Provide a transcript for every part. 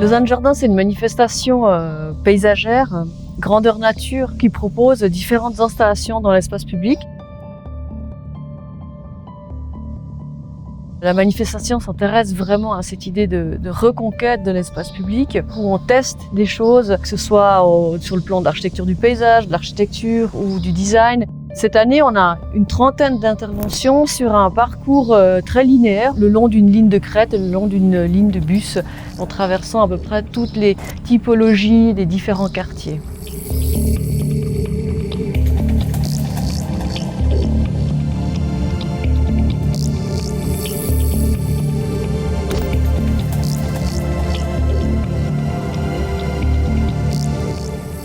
Lausanne Jardin, c'est une manifestation paysagère, grandeur nature, qui propose différentes installations dans l'espace public. La manifestation s'intéresse vraiment à cette idée de reconquête de l'espace public, où on teste des choses, que ce soit sur le plan de l'architecture du paysage, de l'architecture ou du design. Cette année, on a une trentaine d'interventions sur un parcours très linéaire, le long d'une ligne de crête, le long d'une ligne de bus, en traversant à peu près toutes les typologies des différents quartiers.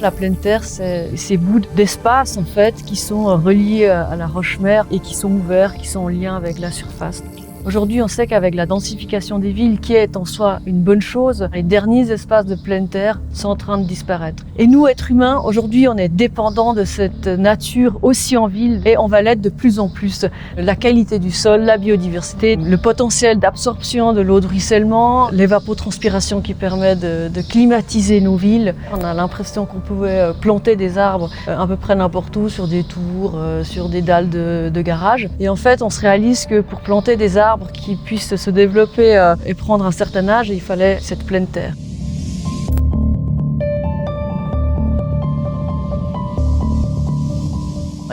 La pleine terre, c'est ces bouts d'espace en fait qui sont reliés à la roche-mère et qui sont ouverts, qui sont en lien avec la surface. Aujourd'hui, on sait qu'avec la densification des villes, qui est en soi une bonne chose, les derniers espaces de pleine terre sont en train de disparaître. Et nous, êtres humains, aujourd'hui, on est dépendants de cette nature aussi en ville et on va l'être de plus en plus. La qualité du sol, la biodiversité, le potentiel d'absorption de l'eau de ruissellement, l'évapotranspiration qui permet de climatiser nos villes. On a l'impression qu'on pouvait planter des arbres à peu près n'importe où, sur des tours, sur des dalles de garage. Et en fait, on se réalise que pour planter des arbres qui puissent se développer et prendre un certain âge, il fallait cette pleine terre.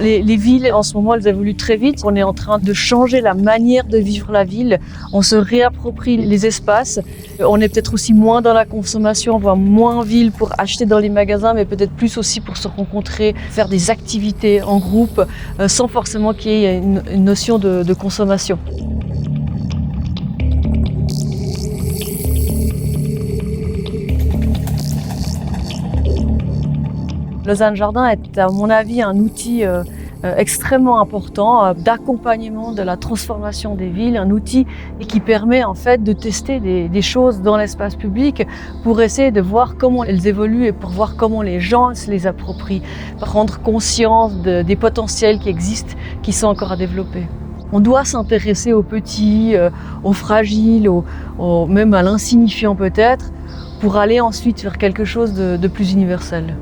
Les villes, en ce moment, elles évoluent très vite. On est en train de changer la manière de vivre la ville. On se réapproprie les espaces. On est peut-être aussi moins dans la consommation, on voit moins en ville pour acheter dans les magasins, mais peut-être plus aussi pour se rencontrer, faire des activités en groupe, sans forcément qu'il y ait une notion de consommation. Lausanne Jardin est, à mon avis, un outil extrêmement important d'accompagnement de la transformation des villes, un outil qui permet en fait de tester des choses dans l'espace public pour essayer de voir comment elles évoluent et pour voir comment les gens se les approprient, prendre conscience des potentiels qui existent, qui sont encore à développer. On doit s'intéresser aux petits, aux fragiles, même à l'insignifiant peut-être, pour aller ensuite vers quelque chose de plus universel.